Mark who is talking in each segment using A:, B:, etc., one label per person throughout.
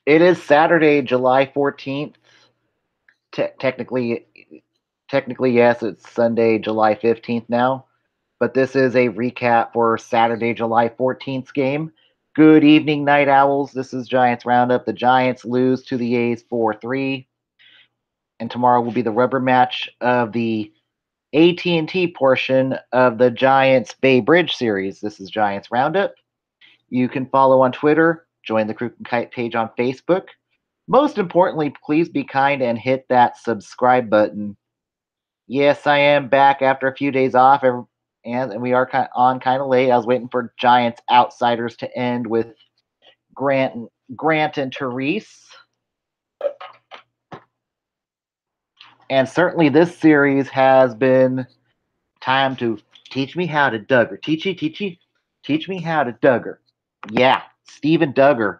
A: It is Saturday, July 14th. Technically, yes, it's Sunday, July 15th now. But this is a recap for Saturday, July 14th game. Good evening, Night Owls. This is Giants Roundup. The Giants lose to the A's 4-3. And tomorrow will be the rubber match of the AT&T portion of the Giants Bay Bridge series. This is Giants Roundup. You can follow on Twitter, join the Crook and Kite page on Facebook. Most importantly, please be kind and hit that subscribe button. Yes, I am back after a few days off, and we are on kind of late. I was waiting for Giants Outsiders to end with Grant and Therese. And certainly this series has been time to teach me how to Duggar. Teach me how to Duggar. Yeah, Steven Duggar.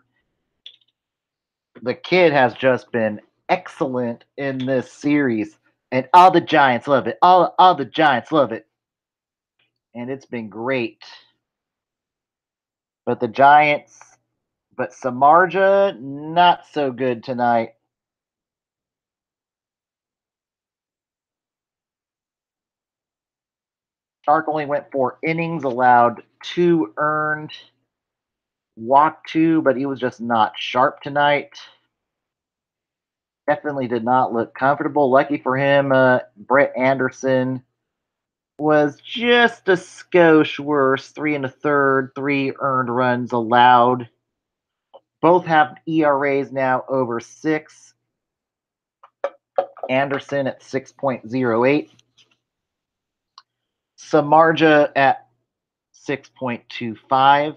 A: The kid has just been excellent in this series, and all the Giants love it. All the Giants love it, and it's been great. But Samardzija, not so good tonight. Stark only went 4 innings, allowed 2 earned, walked 2, but he was just not sharp tonight. Definitely did not look comfortable. Lucky for him, Brett Anderson was just a skosh worse. 3 1/3, 3 earned runs allowed. Both have ERAs now over 6. Anderson at 6.08. Samardzija at 6.25.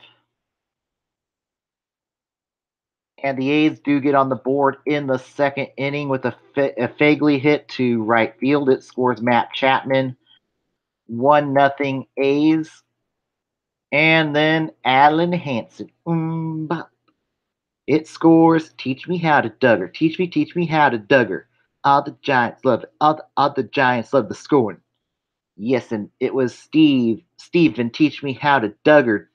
A: And the A's do get on the board in the second inning with a Fagley hit to right field. It scores Matt Chapman. 1-0 A's. And then Alan Hansen. It scores. Teach me how to Duggar. Teach me how to Duggar. All the Giants love it. All the Giants love the scoring. Yes, and it was Steven, teach me how to Duggar.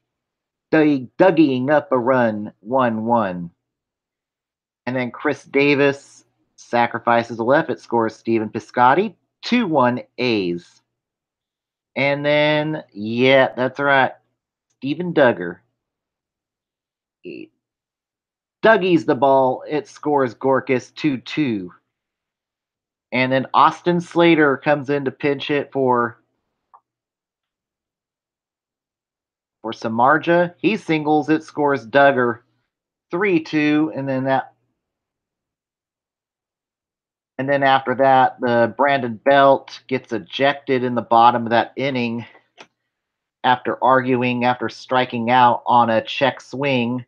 A: Dugging up a run. 1-1. And then Chris Davis sacrifices a left. It scores Stephen Piscotty. 2-1 A's. And then, yeah, that's right. Steven Duggar. Dougie's the ball. It scores Gorkas 2-2. And then Austin Slater comes in to pinch hit for Samardzija. He singles. It scores Duggar 3-2. And then after that, the Brandon Belt gets ejected in the bottom of that inning after striking out on a check swing.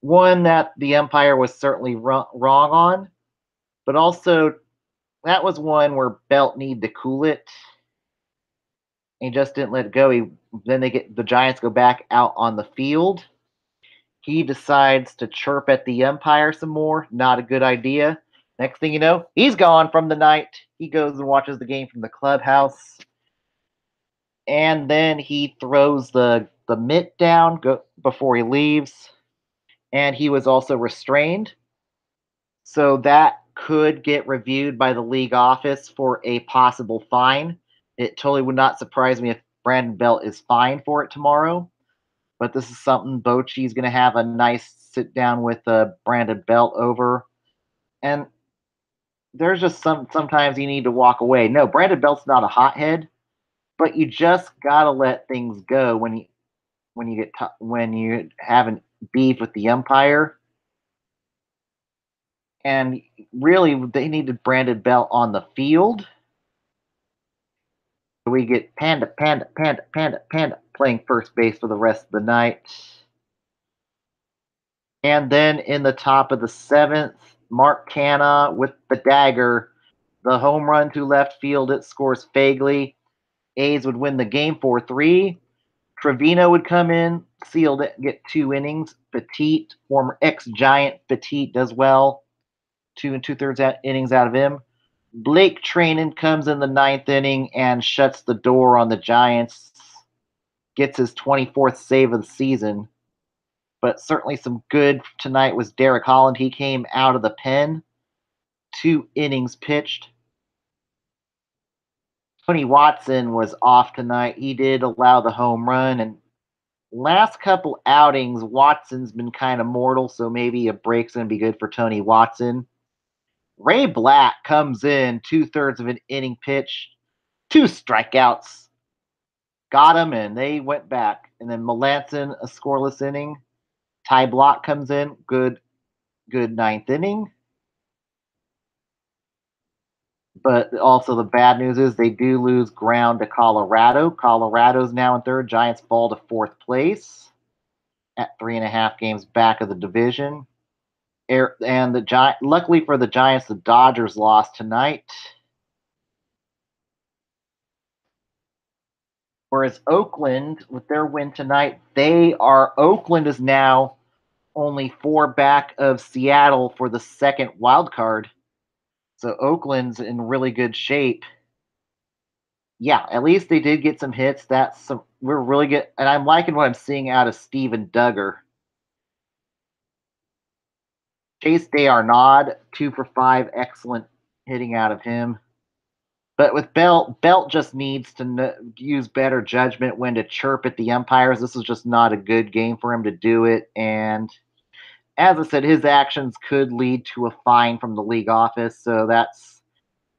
A: One that the umpire was certainly wrong on, but also that was one where Belt needed to cool it. He just didn't let it go. Then the Giants go back out on the field. He decides to chirp at the umpire some more. Not a good idea. Next thing you know, he's gone from the night. He goes and watches the game from the clubhouse. And then he throws the mitt down before he leaves. And he was also restrained. So that could get reviewed by the league office for a possible fine. It totally would not surprise me if Brandon Belt is fined for it tomorrow. But this is something Bochy's going to have a nice sit down with Brandon Belt over. And there's just sometimes you need to walk away. No, Brandon Belt's not a hothead, but you just gotta let things go when you having beef with the umpire. And really, they needed Brandon Belt on the field. We get Panda playing first base for the rest of the night. And then in the top of the 7th, Mark Canha with the dagger. The home run to left field, it scores Fagley. A's would win the game 4-3. Trevino would come in, sealed it, get 2 innings. Petit, former ex-Giant Petit, does well. 2 2/3 innings out of him. Blake Treinen comes in the 9th inning and shuts the door on the Giants. Gets his 24th save of the season. But certainly some good tonight was Derek Holland. He came out of the pen, 2 innings pitched. Tony Watson was off tonight. He did allow the home run, and last couple outings, Watson's been kind of mortal, so maybe a break's going to be good for Tony Watson. Ray Black comes in, 2/3 of an inning pitch, 2 strikeouts, got him, and they went back. And then Melanson, a scoreless inning. Ty Block comes in, good ninth inning. But also the bad news is they do lose ground to Colorado. Colorado's now in third. Giants fall to fourth place at 3.5 games back of the division. And luckily for the Giants, the Dodgers lost tonight. Whereas Oakland, with their win tonight, Oakland is now only 4 back of Seattle for the second wild card. So Oakland's in really good shape. Yeah, at least they did get some hits. We're really good, and I'm liking what I'm seeing out of Steven Duggar. Chase Arnaud, 2 for 5, excellent hitting out of him. But with Belt just needs to use better judgment when to chirp at the umpires. This is just not a good game for him to do it. And as I said, his actions could lead to a fine from the league office. So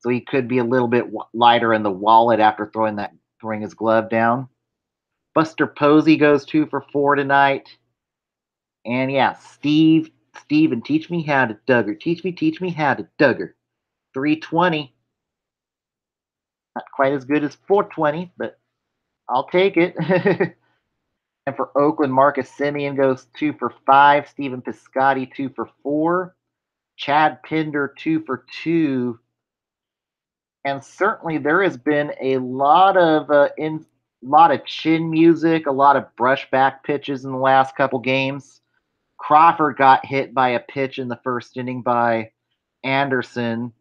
A: he could be a little bit lighter in the wallet after throwing his glove down. Buster Posey goes 2 for 4 tonight. And yeah, Steven, teach me how to Duggar. Teach me how to Duggar. 320. Not quite as good as 420, but I'll take it. And for Oakland, Marcus Semien goes 2 for 5. Stephen Piscotty 2 for 4. Chad Pinder 2 for 2. And certainly there has been a lot of chin music, a lot of brushback pitches in the last couple games. Crawford got hit by a pitch in the first inning by Anderson,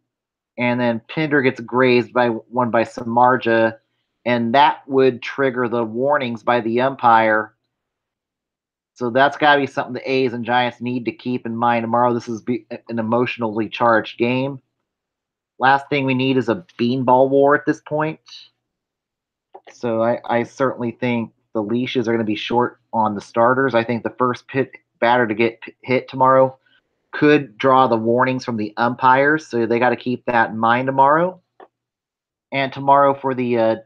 A: and then Pinder gets grazed by Samardzija, and that would trigger the warnings by the umpire. So that's got to be something the A's and Giants need to keep in mind tomorrow. This is an emotionally charged game. Last thing we need is a beanball war at this point. So I certainly think the leashes are going to be short on the starters. I think the first batter to get hit tomorrow could draw the warnings from the umpires, so they got to keep that in mind tomorrow. And tomorrow for the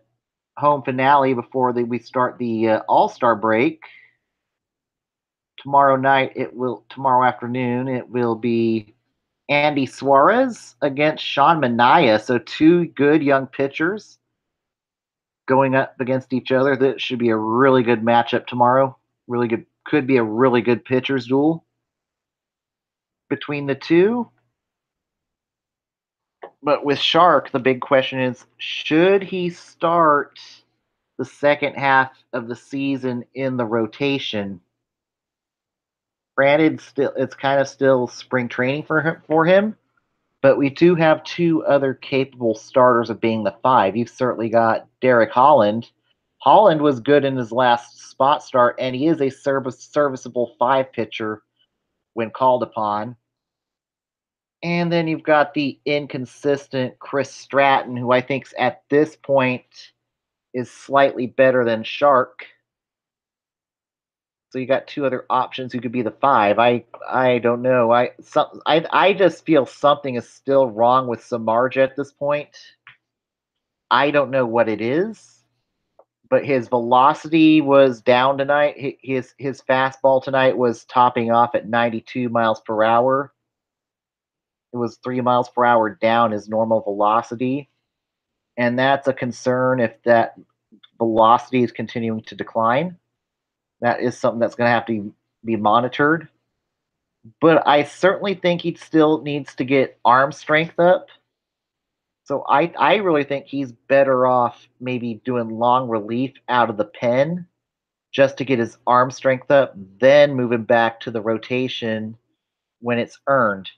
A: home finale before we start the All-Star break, tomorrow afternoon, it will be Andy Suarez against Sean Manaea. So 2 good young pitchers going up against each other. That should be a really good matchup tomorrow. Really good. Could be a really good pitchers duel between the two. But with Shark, the big question is, should he start the second half of the season in the rotation? Granted, it's kind of still spring training for him, but we do have 2 other capable starters of being the 5. You've certainly got Derek Holland. Holland was good in his last spot start, and he is a serviceable 5 pitcher when called upon. And then you've got the inconsistent Chris Stratton, who I think at this point is slightly better than Shark. So you got 2 other options who could be the 5. I don't know. I just feel something is still wrong with Samardzija at this point. I don't know what it is, but his velocity was down tonight. His fastball tonight was topping off at 92 miles per hour. It was 3 miles per hour down his normal velocity, and that's a concern if that velocity is continuing to decline. That is something that's going to have to be monitored. But I certainly think he still needs to get arm strength up. So I really think he's better off maybe doing long relief out of the pen just to get his arm strength up, then moving back to the rotation when it's earned.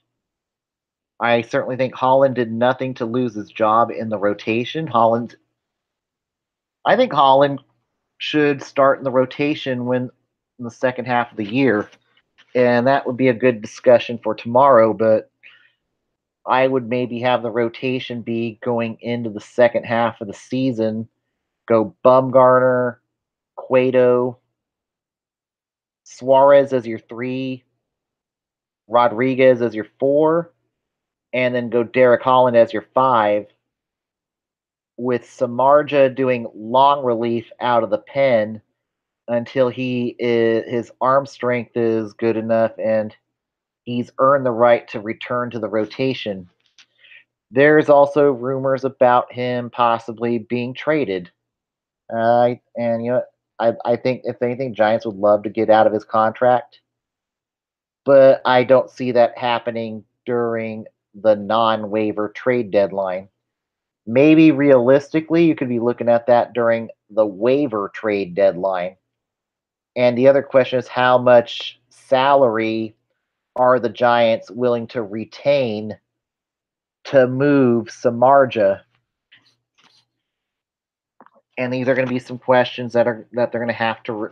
A: I certainly think Holland did nothing to lose his job in the rotation. I think Holland should start in the rotation in the second half of the year. and that would be a good discussion for tomorrow. But I would maybe have the rotation be going into the second half of the season. Go Bumgarner, Cueto, Suarez as your 3, Rodriguez as your 4, and then go Derek Holland as your 5, with Samardzija doing long relief out of the pen until his arm strength is good enough and he's earned the right to return to the rotation. There's also rumors about him possibly being traded. And I think if anything, Giants would love to get out of his contract, but I don't see that happening during the non-waiver trade deadline. Maybe realistically, you could be looking at that during the waiver trade deadline. And the other question is, how much salary are the Giants willing to retain to move Samardzija? And these are going to be some questions that they're going to have to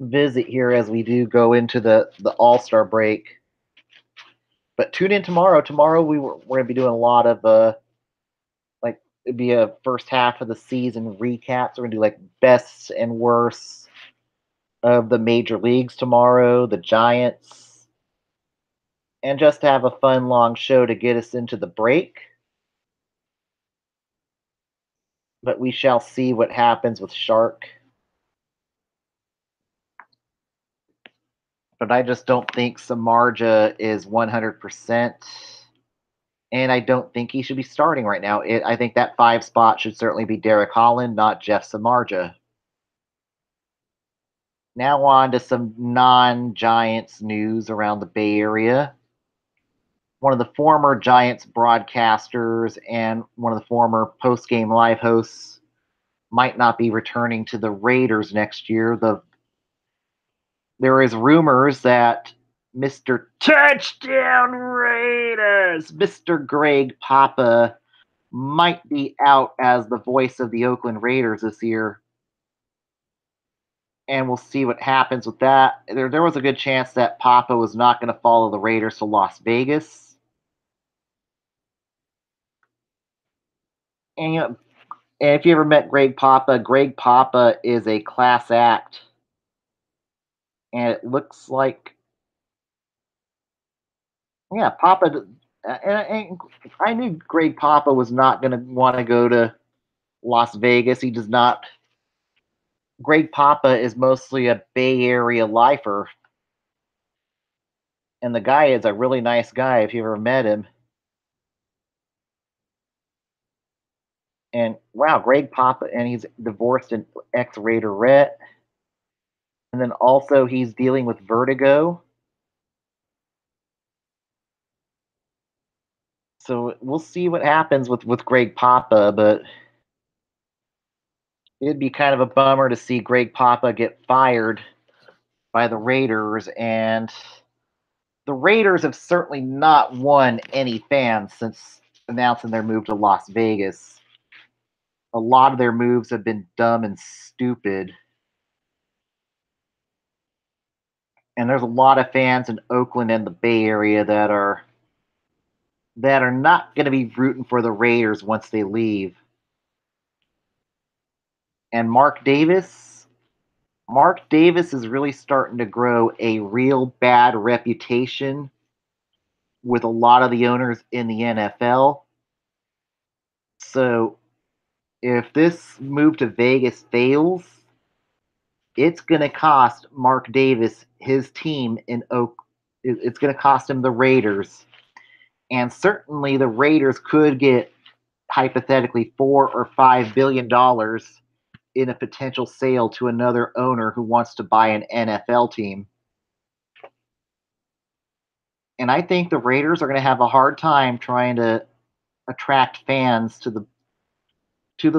A: visit here as we do go into the All-Star break. But tune in tomorrow. Tomorrow we're going to be doing a lot of like it'd be a first half of the season recaps. We're going to do like bests and worsts of the major leagues tomorrow, the Giants, and just to have a fun long show to get us into the break. But we shall see what happens with Shark. But I just don't think Samardzija is 100%. And I don't think he should be starting right now. I think that 5 spot should certainly be Derek Holland, not Jeff Samardzija. Now on to some non-Giants news around the Bay Area. One of the former Giants broadcasters and one of the former post-game live hosts might not be returning to the Raiders next year. There is rumors that Mr. Touchdown Raiders, Mr. Greg Papa, might be out as the voice of the Oakland Raiders this year. And we'll see what happens with that. There was a good chance that Papa was not going to follow the Raiders to Las Vegas. And, and if you ever met Greg Papa is a class act. And it looks like, yeah, Papa. And I knew Greg Papa was not going to want to go to Las Vegas. He does not. Greg Papa is mostly a Bay Area lifer. And the guy is a really nice guy if you ever met him. And wow, Greg Papa, and he's divorced an ex Raiderette. And then also he's dealing with vertigo. So we'll see what happens with Greg Papa, but it'd be kind of a bummer to see Greg Papa get fired by the Raiders. And the Raiders have certainly not won any fans since announcing their move to Las Vegas. A lot of their moves have been dumb and stupid. And there's a lot of fans in Oakland and the Bay Area that are not going to be rooting for the Raiders once they leave. And Mark Davis is really starting to grow a real bad reputation with a lot of the owners in the NFL. So if this move to Vegas fails, it's going to cost Mark Davis his team in Oak. It's going to cost him the Raiders. And certainly the Raiders could get hypothetically $4 or $5 billion in a potential sale to another owner who wants to buy an NFL team. And I think the Raiders are going to have a hard time trying to attract fans to the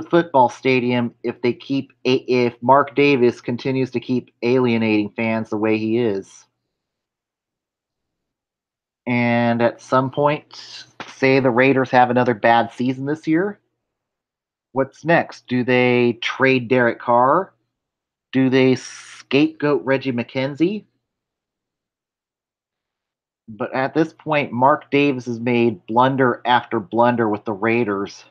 A: football stadium if Mark Davis continues to keep alienating fans the way he is. And at some point, say the Raiders have another bad season this year, what's next? Do they trade Derek Carr? Do they scapegoat Reggie McKenzie? But at this point, Mark Davis has made blunder after blunder with the Raiders.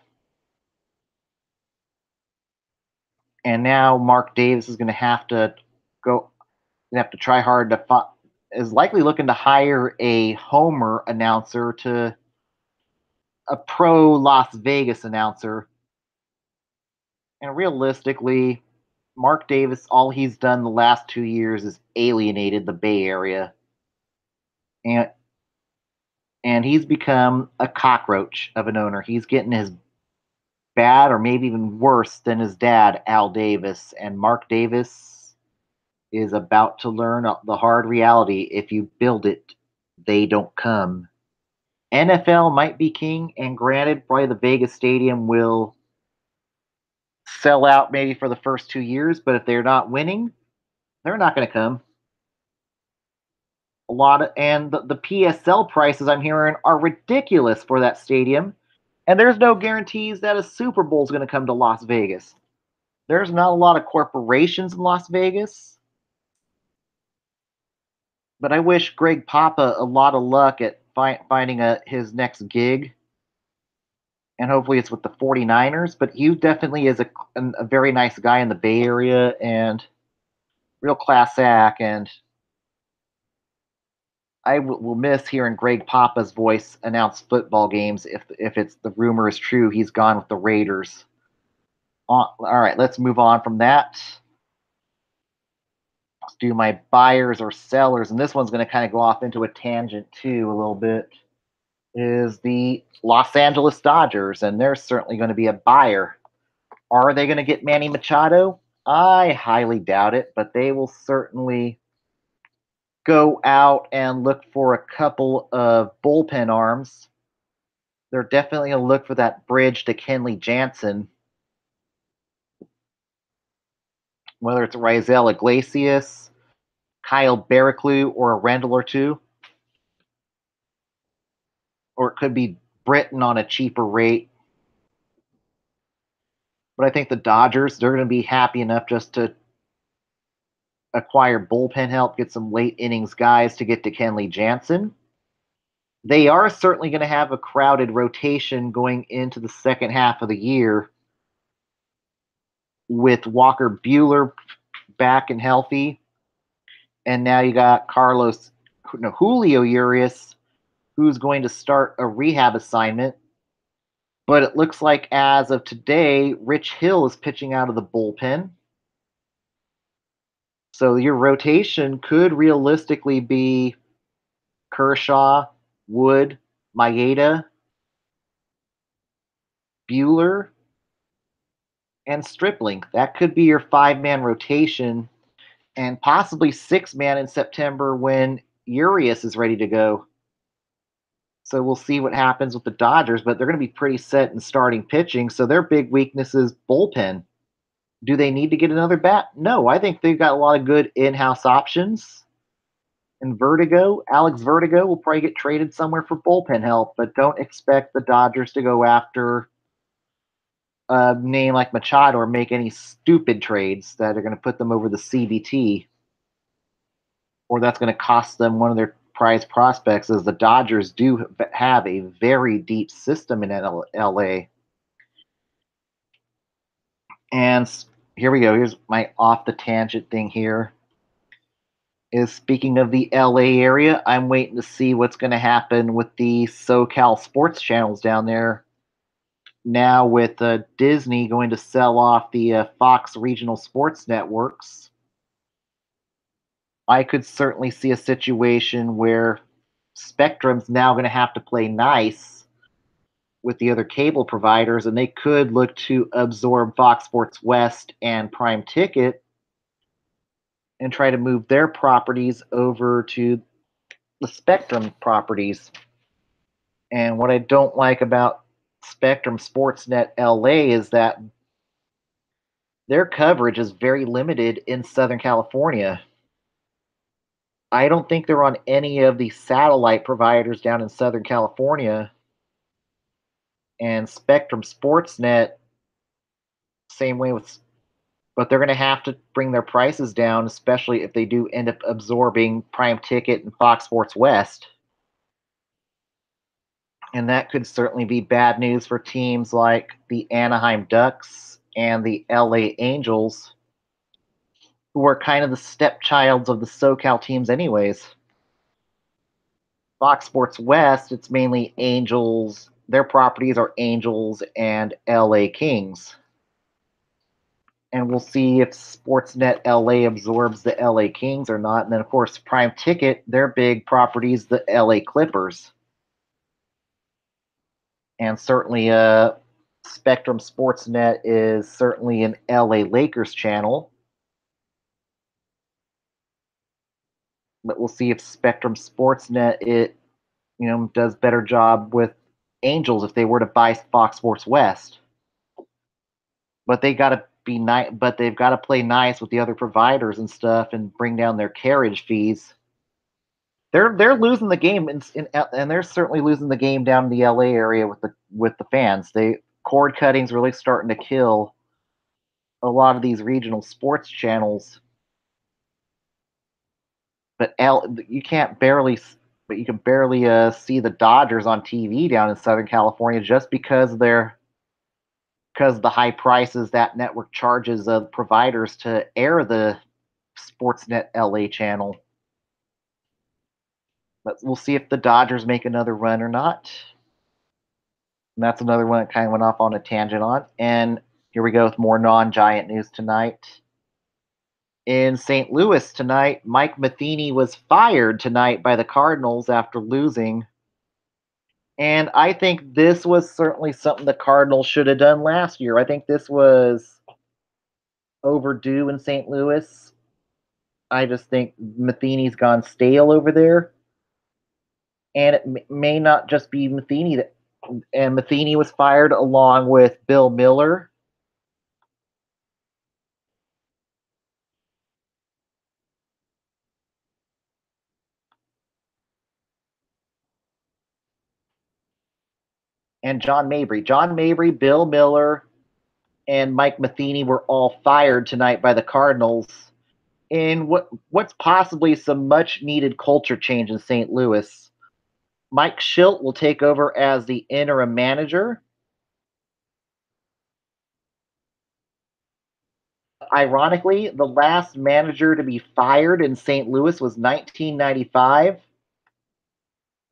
A: And now Mark Davis is going to have to go, have to try hard to is likely looking to hire a homer announcer to a pro Las Vegas announcer. And realistically, Mark Davis, all he's done the last 2 years is alienated the Bay Area. And he's become a cockroach of an owner. He's getting his bad or maybe even worse than his dad, Al Davis. And Mark Davis is about to learn the hard reality. If you build it, they don't come. NFL might be king, and granted, probably the Vegas Stadium will sell out maybe for the first 2 years, but if they're not winning, they're not going to come. And the PSL prices I'm hearing are ridiculous for that stadium, and there's no guarantees that a Super Bowl is going to come to Las Vegas. There's not a lot of corporations in Las Vegas, but I wish Greg Papa a lot of luck at finding his next gig, and hopefully it's with the 49ers. But he definitely is a very nice guy in the Bay Area and real class act, and I will miss hearing Greg Papa's voice announce football games if it's the rumor is true. He's gone with the Raiders. All right, let's move on from that. Let's do my buyers or sellers, and this one's going to kind of go off into a tangent too a little bit. Is the Los Angeles Dodgers, and they're certainly going to be a buyer. Are they going to get Manny Machado? I highly doubt it, but they will certainly go out and look for a couple of bullpen arms. They're definitely going to look for that bridge to Kenley Jansen, whether it's Raisel Iglesias, Kyle Barraclough, or a Rendell or two. Or it could be Britton on a cheaper rate. But I think the Dodgers, they're going to be happy enough just to acquire bullpen help, get some late innings guys to get to Kenley Jansen. They are certainly going to have a crowded rotation going into the second half of the year with Walker Buehler back and healthy. And now you got Julio Urias, who's going to start a rehab assignment. But it looks like as of today, Rich Hill is pitching out of the bullpen. So your rotation could realistically be Kershaw, Wood, Maeda, Bueller, and Stripling. That could be your 5-man rotation and possibly 6-man in September when Urias is ready to go. So we'll see what happens with the Dodgers, but they're going to be pretty set in starting pitching. So their big weakness is bullpen. Do they need to get another bat? No, I think they've got a lot of good in-house options. And Alex Vertigo will probably get traded somewhere for bullpen help, but don't expect the Dodgers to go after a name like Machado or make any stupid trades that are going to put them over the CBT, or that's going to cost them one of their prize prospects, as the Dodgers do have a very deep system in LA. And here we go. Here's my off the tangent thing here. Is speaking of the LA area, I'm waiting to see what's going to happen with the SoCal sports channels down there. Now with Disney going to sell off the Fox regional sports networks, I could certainly see a situation where Spectrum's now going to have to play nice with the other cable providers, and they could look to absorb Fox Sports West and Prime Ticket and try to move their properties over to the Spectrum properties. And what I don't like about Spectrum Sportsnet LA is that their coverage is very limited in Southern California. I don't think they're on any of the satellite providers down in Southern California. And Spectrum Sportsnet, same way with, but they're going to have to bring their prices down, especially if they do end up absorbing Prime Ticket and Fox Sports West. And that could certainly be bad news for teams like the Anaheim Ducks and the LA Angels, who are kind of the stepchilds of the SoCal teams, anyways. Fox Sports West, it's mainly Angels. Their properties are Angels and LA Kings. And we'll see if Sportsnet LA absorbs the LA Kings or not. And then, of course, Prime Ticket, their big properties, the LA Clippers. And certainly, Spectrum Sportsnet is certainly an LA Lakers channel. But we'll see if Spectrum Sportsnet does better job with Angels if they were to buy Fox Sports West. But they got to be nice. But they've got to play nice with the other providers and stuff, and bring down their carriage fees. They're losing the game, and they're certainly losing the game down in the LA area with the fans. They cord cutting's really starting to kill a lot of these regional sports channels. But you can't barely, but you can barely see the Dodgers on TV down in Southern California just because of the high prices that network charges of providers to air the Sportsnet LA channel. But we'll see if the Dodgers make another run or not. And that's another one that kind of went off on a tangent on. And here we go with more non-Giant news tonight. In St. Louis tonight, Mike Matheny was fired tonight by the Cardinals after losing. And I think this was certainly something the Cardinals should have done last year. I think this was overdue in St. Louis. I just think Matheny's gone stale over there. And it may not just be Matheny and Matheny was fired along with Bill Miller. And John Mabry. John Mabry, Bill Miller, and Mike Matheny were all fired tonight by the Cardinals in what's possibly some much needed culture change in St. Louis. Mike Schilt will take over as the interim manager. Ironically, the last manager to be fired in St. Louis was 1995.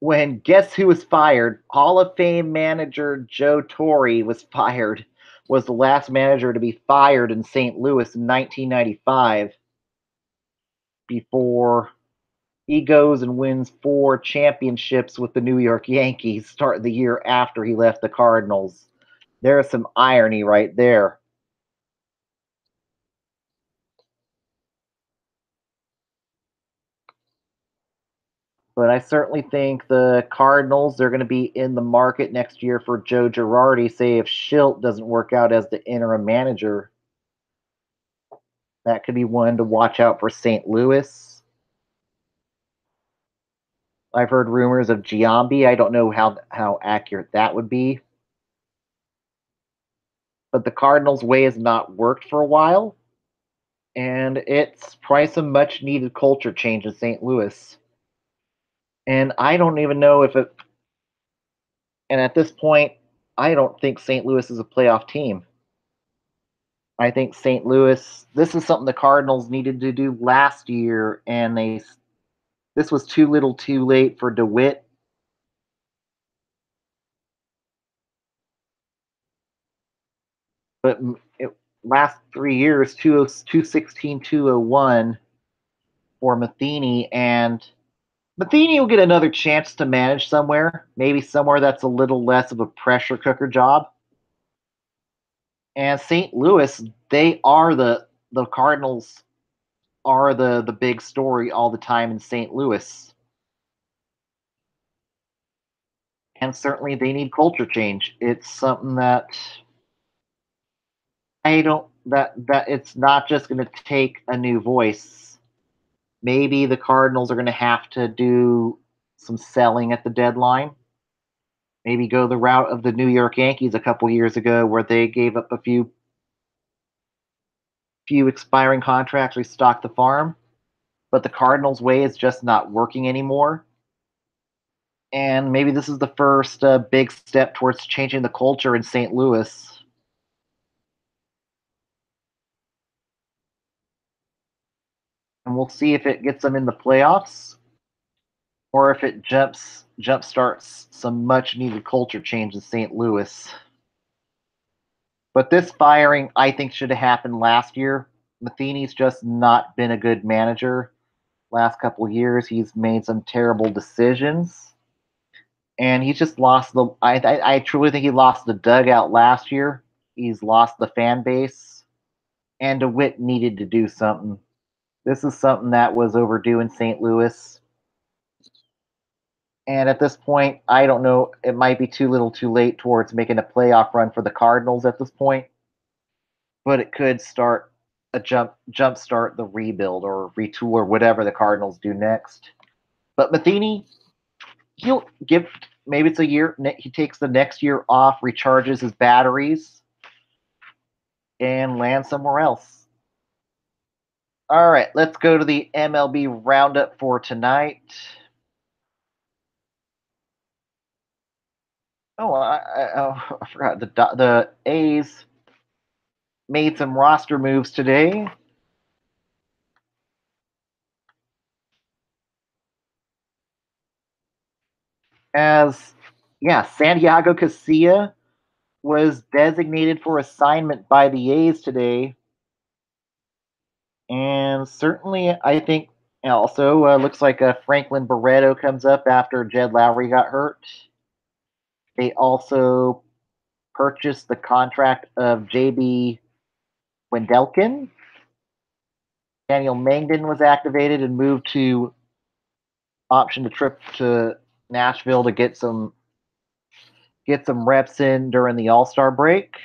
A: When guess who was fired? Hall of Fame manager Joe Torre was the last manager to be fired in St. Louis in 1995 before he goes and wins 4 championships with the New York Yankees starting the year after he left the Cardinals. There's some irony right there. But I certainly think the Cardinals, they're going to be in the market next year for Joe Girardi, say if Schilt doesn't work out as the interim manager. That could be one to watch out for St. Louis. I've heard rumors of Giambi. I don't know how accurate that would be. But the Cardinals' way has not worked for a while. And it's probably some much needed culture change in St. Louis. And I don't even know if it. And at this point, I don't think St. Louis is a playoff team. I think St. Louis. This is something the Cardinals needed to do last year, and this was too little, too late for DeWitt. But it last 3 years, 216, 201 for Matheny, and Matheny will get another chance to manage somewhere, maybe somewhere that's a little less of a pressure cooker job. And St. Louis, they are the Cardinals are the big story all the time in St. Louis. And certainly they need culture change. It's something that I don't that it's not just going to take a new voice. Maybe the Cardinals are going to have to do some selling at the deadline. Maybe go the route of the New York Yankees a couple years ago, where they gave up a few expiring contracts, restocked the farm. But the Cardinals' way is just not working anymore. And maybe this is the first big step towards changing the culture in St. Louis. And we'll see if it gets them in the playoffs or if it jump starts some much needed culture change in St. Louis. But this firing, I think, should have happened last year. Matheny's just not been a good manager. Last couple of years, he's made some terrible decisions, and he's just lost the. I truly think he lost the dugout last year. He's lost the fan base, and DeWitt needed to do something. This is something that was overdue in St. Louis. And at this point, I don't know. It might be too little, too late towards making a playoff run for the Cardinals at this point. But it could start a jump start the rebuild or retool or whatever the Cardinals do next. But Matheny, he'll give maybe it's a year. He takes the next year off, recharges his batteries, and lands somewhere else. All right, let's go to the MLB roundup for tonight. I forgot the A's made some roster moves today. As Santiago Casilla was designated for assignment by the A's today, and certainly I think also looks like Franklin Barreto comes up after Jed Lowry got hurt. They also purchased the contract of JB Wendelken. Daniel Mangden was activated and moved to option to trip to Nashville to get some reps in during the All-Star break.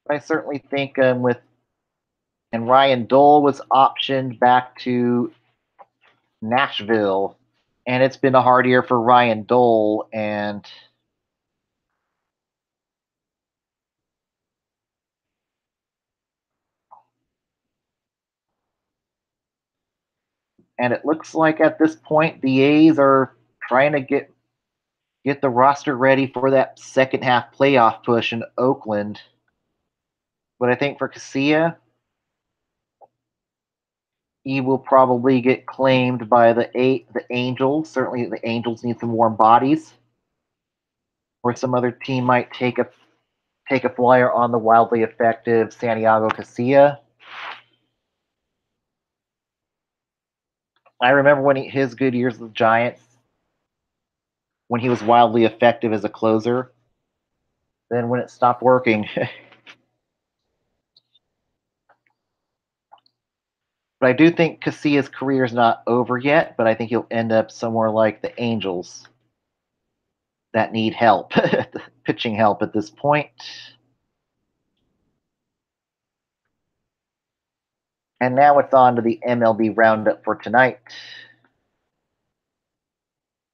A: I certainly think with and Ryan Dole was optioned back to Nashville, and it's been a hard year for Ryan Dole, and it looks like at this point the A's are trying to get the roster ready for that second half playoff push in Oakland. But I think for Casilla, he will probably get claimed by the Angels. Certainly, the Angels need some warm bodies, or some other team might take a flyer on the wildly effective Santiago Casilla. I remember when his good years with the Giants, when he was wildly effective as a closer. Then when it stopped working, but I do think Casilla's career is not over yet. But I think he'll end up somewhere like the Angels that need help, pitching help at this point. And now it's on to the MLB roundup for tonight.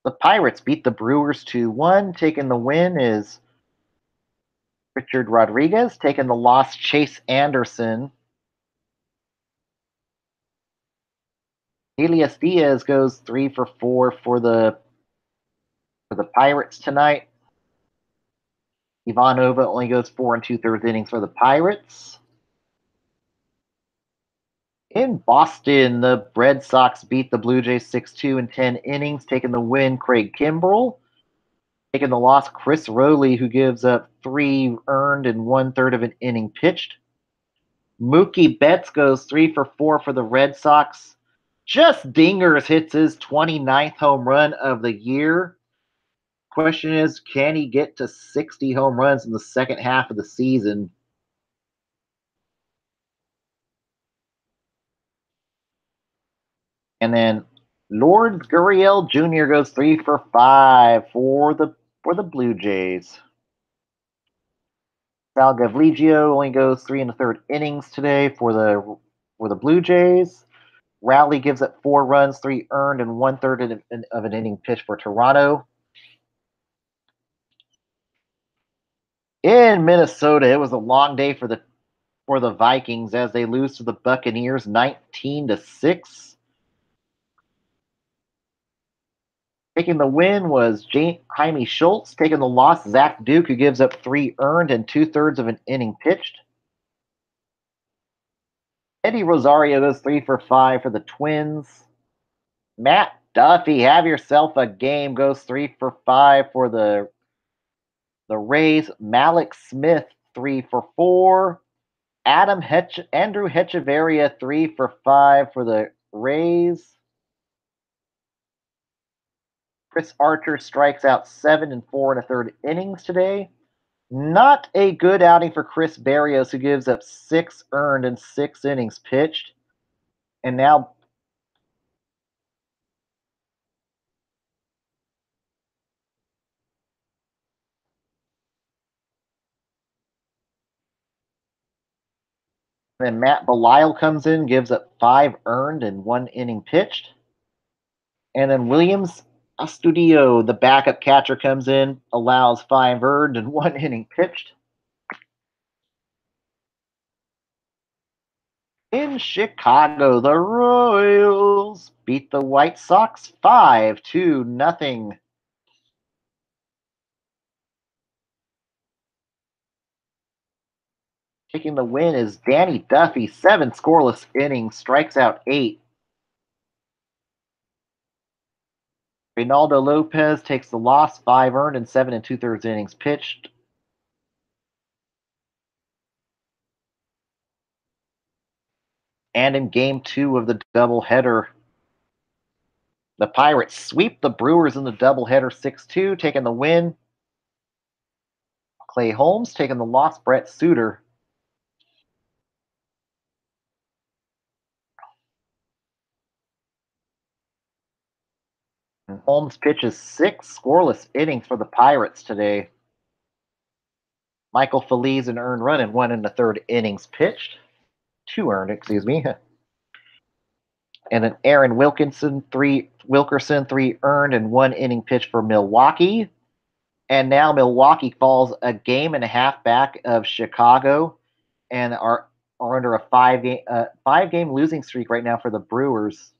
A: The Pirates beat the Brewers 2-1. Taking the win is Richard Rodriguez. Taking the loss, Chase Anderson. Elias Diaz goes 3 for 4 for the Pirates tonight. Ivanova only goes 4 2/3 innings for the Pirates. In Boston, the Red Sox beat the Blue Jays 6-2 in 10 innings, taking the win, Craig Kimbrell. Taking the loss, Chris Rowley, who gives up 3 earned and 1/3 of an inning pitched. Mookie Betts goes 3 for 4 for the Red Sox. Just dingers, hits his 29th home run of the year. Question is, can he get to 60 home runs in the second half of the season? And then Lord Gurriel Jr. goes 3 for 5 for the Blue Jays. Sal Gavligio only goes 3 1/3 innings today for the Blue Jays. Rowley gives up 4 runs, 3 earned, and 1/3 of an inning pitched for Toronto. In Minnesota, it was a long day for the Vikings as they lose to the Buccaneers 19-6. Taking the win was Jaime Schultz. Taking the loss, Zach Duke, who gives up 3 earned and 2/3 of an inning pitched. Eddie Rosario goes 3 for 5 for the Twins. Matt Duffy, have yourself a game, goes 3 for 5 for the Rays. Malik Smith, 3 for 4. Andrew Hechavarria, 3 for 5 for the Rays. Chris Archer strikes out 7 and 4 1/3 innings today. Not a good outing for Chris Barrios, who gives up 6 earned and 6 innings pitched. And now then Matt Belisle comes in, gives up 5 earned and 1 inning pitched. And then Williams Astudillo, the backup catcher, comes in, allows 5 earned and 1 inning pitched. In Chicago, the Royals beat the White Sox 5-0. Taking the win is Danny Duffy, 7 scoreless innings, strikes out 8. Reynaldo Lopez takes the loss, 5 earned and 7 2/3 innings pitched. And in game 2 of the doubleheader, the Pirates sweep the Brewers in the doubleheader 6-2, taking the win. Clay Holmes taking the loss, Brett Suter. And Holmes pitches 6 scoreless innings for the Pirates today. Michael Feliz an earned run and 1 1/3 innings pitched. 2 earned, excuse me. And then Aaron Wilkerson, 3 earned and 1 inning pitch for Milwaukee. And now Milwaukee falls a game and a half back of Chicago and are under a 5-game losing streak right now for the Brewers,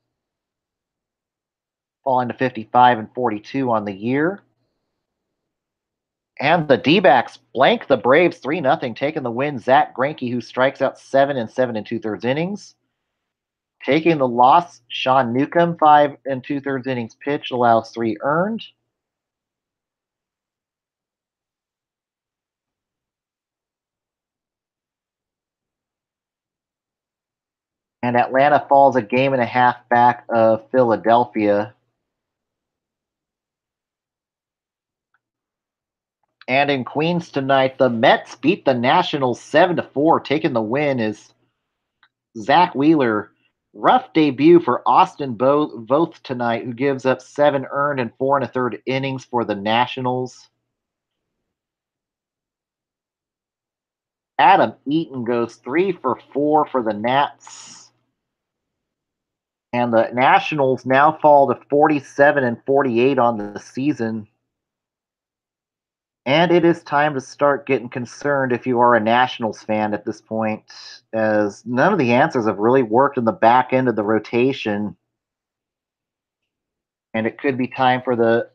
A: falling to 55 and 42 on the year. And the D-backs blank the Braves 3-0, taking the win. Zach Greinke, who strikes out 7 and 7 2/3 innings. Taking the loss, Sean Newcomb, 5 2/3 innings pitched, allows 3 earned. And Atlanta falls a game and a half back of Philadelphia. And in Queens tonight, the Mets beat the Nationals 7-4. Taking the win is Zach Wheeler. Rough debut for Austin Voth tonight, who gives up 7 earned and 4 1/3 innings for the Nationals. Adam Eaton goes 3 for 4 for the Nats. And the Nationals now fall to 47 and 48 on the season. And it is time to start getting concerned if you are a Nationals fan at this point, as none of the answers have really worked in the back end of the rotation. And it could be time for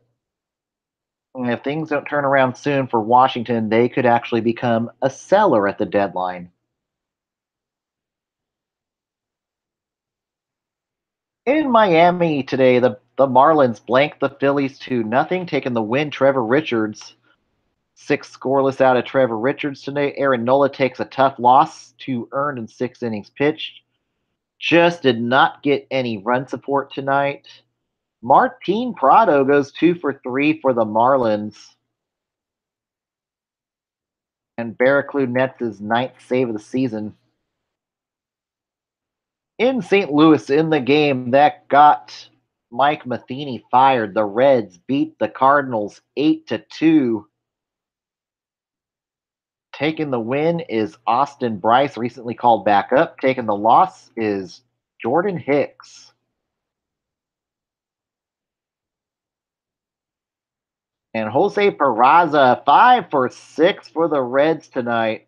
A: if things don't turn around soon for Washington, they could actually become a seller at the deadline. In Miami today, the Marlins blanked the Phillies 2-0, taking the win. Trevor Richards, 6 scoreless out of Trevor Richards today. Aaron Nola takes a tough loss, 2 earned and 6 innings pitched. Just did not get any run support tonight. Martin Prado goes 2 for 3 for the Marlins. And Barraclough nets his 9th save of the season. In St. Louis, in the game that got Mike Matheny fired, the Reds beat the Cardinals 8-2. Taking the win is Austin Bryce, recently called back up. Taking the loss is Jordan Hicks. And Jose Peraza, 5 for 6 for the Reds tonight.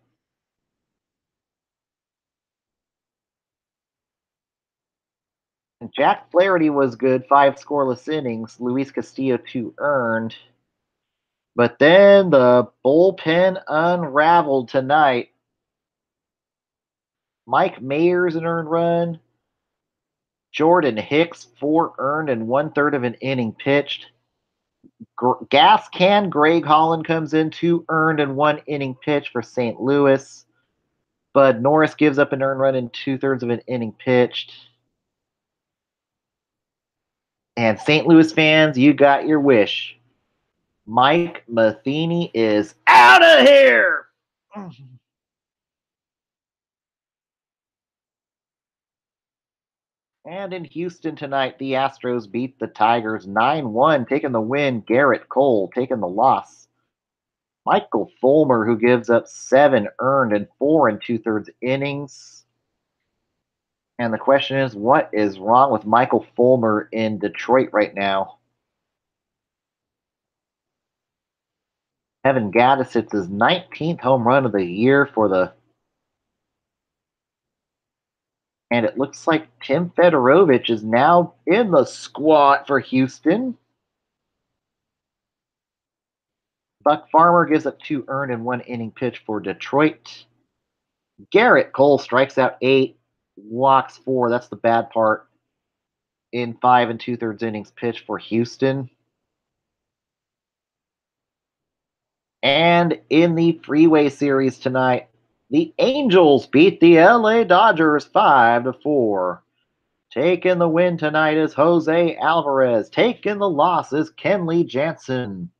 A: And Jack Flaherty was good, 5 scoreless innings. Luis Castillo, 2 earned. But then the bullpen unraveled tonight. Mike Mayers, an earned run. Jordan Hicks, 4 earned and 1/3 of an inning pitched. Gas Can Greg Holland comes in, 2 earned and 1 inning pitched for St. Louis. Bud Norris gives up an earned run in 2/3 of an inning pitched. And St. Louis fans, you got your wish. Mike Matheny is out of here. And in Houston tonight, the Astros beat the Tigers 9-1, taking the win. Garrett Cole taking the loss. Michael Fulmer, who gives up 7 earned and 4 2/3 innings. And the question is, what is wrong with Michael Fulmer in Detroit right now? Kevin Gaddis hits his 19th home run of the year for the. And it looks like Tim Fedorovich is now in the squad for Houston. Buck Farmer gives up 2 earned and 1 inning pitch for Detroit. Garrett Cole strikes out 8, walks 4. That's the bad part. In 5 2/3 innings pitched for Houston. And in the Freeway Series tonight, the Angels beat the LA Dodgers 5-4. Taking the win tonight is Jose Alvarez. Taking the loss is Kenley Jansen.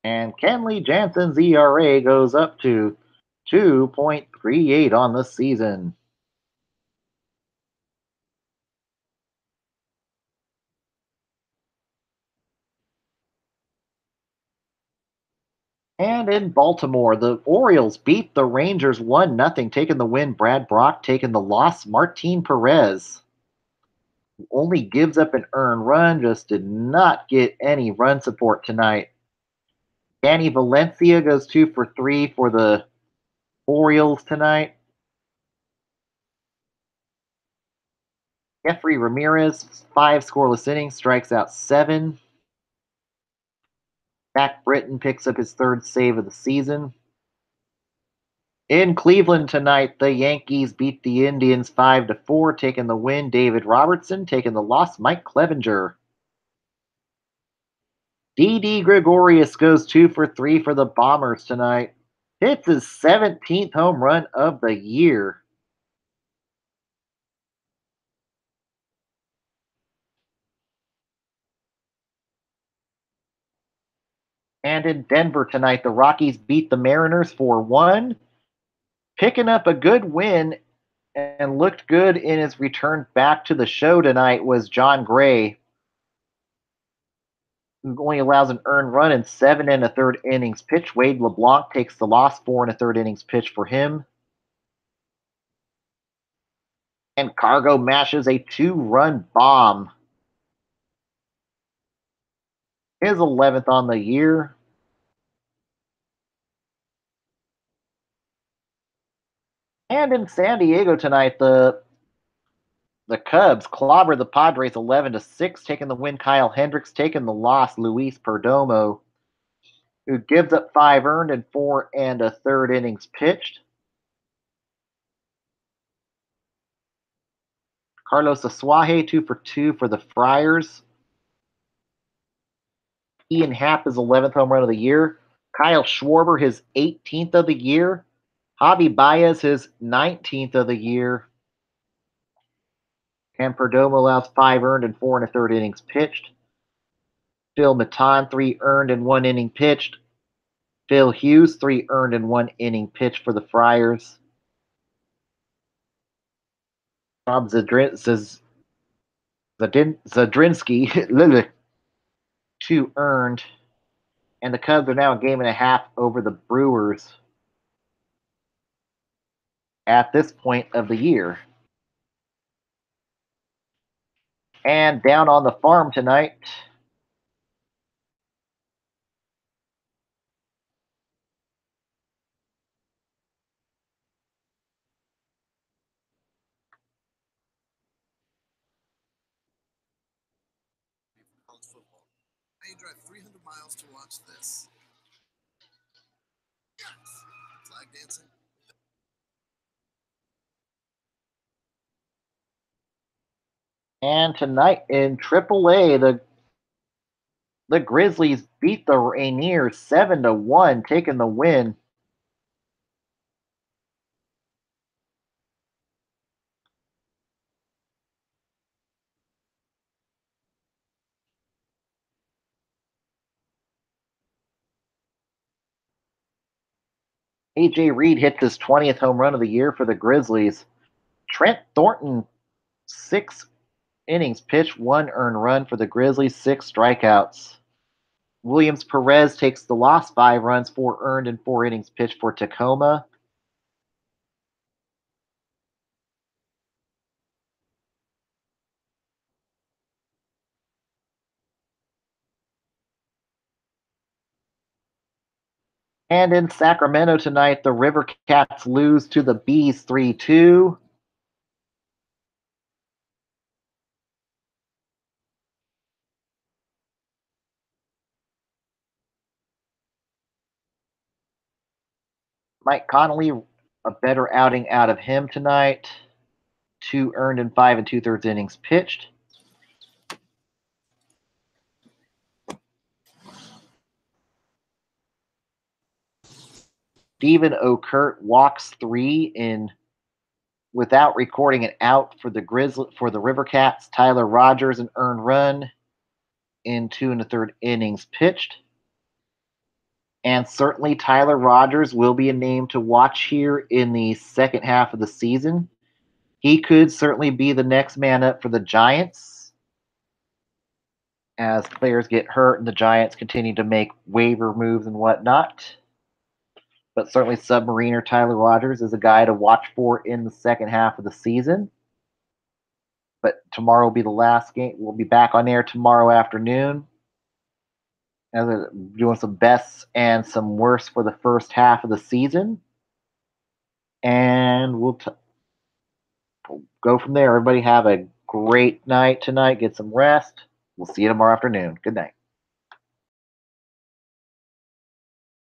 A: And Kenley Jansen's ERA goes up to 2.38 on the season. And in Baltimore, the Orioles beat the Rangers 1-0, taking the win. Brad Brock taking the loss. Martin Perez only gives up an earned run, just did not get any run support tonight. Danny Valencia goes 2 for 3 for the Orioles tonight. Jeffrey Ramirez, 5 scoreless innings, strikes out 7. Zach Britton picks up his 3rd save of the season. In Cleveland tonight, the Yankees beat the Indians 5-4, taking the win. David Robertson taking the loss. Mike Clevenger. Didi Gregorius goes 2 for 3 for the Bombers tonight. Hits his 17th home run of the year. And in Denver tonight, the Rockies beat the Mariners 4-1. Picking up a good win and looked good in his return back to the show tonight was John Gray, who only allows an earned run in 7 1/3 innings pitched. Wade LeBlanc takes the loss, 4 1/3 innings pitched for him. And Cargo mashes a 2-run bomb. His 11th on the year. And in San Diego tonight, the Cubs clobber the Padres 11-6, taking the win. Kyle Hendricks taking the loss. Luis Perdomo, who gives up 5 earned and 4 1/3 innings pitched. Carlos Asuaje, 2 for 2 for the Friars. Ian Happ, his 11th home run of the year. Kyle Schwarber, his 18th of the year. Javi Baez, his 19th of the year. And Perdomo allows 5 earned and 4 1/3 innings pitched. Phil Maton, 3 earned and 1 inning pitched. Phil Hughes, 3 earned and 1 inning pitched for the Friars. Rob Zadrinsky, 2 earned. And the Cubs are now a game and a half over the Brewers at this point of the year. And down on the farm tonight,
B: I drive 300 miles to watch this. Flag dancing.
A: and tonight in AAA, the Grizzlies beat the Rainiers 7-1, taking the win. AJ Reed hits his 20th home run of the year for the Grizzlies. Trent Thornton, 6 innings pitched, 1 earned run for the Grizzlies, 6 strikeouts. Williams Perez takes the loss, 5 runs, 4 earned, and 4 innings pitched for Tacoma. And in Sacramento tonight, the River Cats lose to the Bees 3-2. Mike Connolly, a better outing out of him tonight. 2 earned and 5 2/3 innings pitched. Stephen Okert walks 3 in without recording an out for the River Cats. Tyler Rogers an earned run in 2 1/3 innings pitched. And certainly Tyler Rogers will be a name to watch here in the second half of the season. He could certainly be the next man up for the Giants as players get hurt and the Giants continue to make waiver moves and whatnot. But certainly Submariner Tyler Rogers is a guy to watch for in the second half of the season. But tomorrow will be the last game. We'll be back on air tomorrow afternoon, doing some bests and some worst for the first half of the season. And we'll go from there. Everybody have a great night tonight. Get some rest. We'll see you tomorrow afternoon. Good night.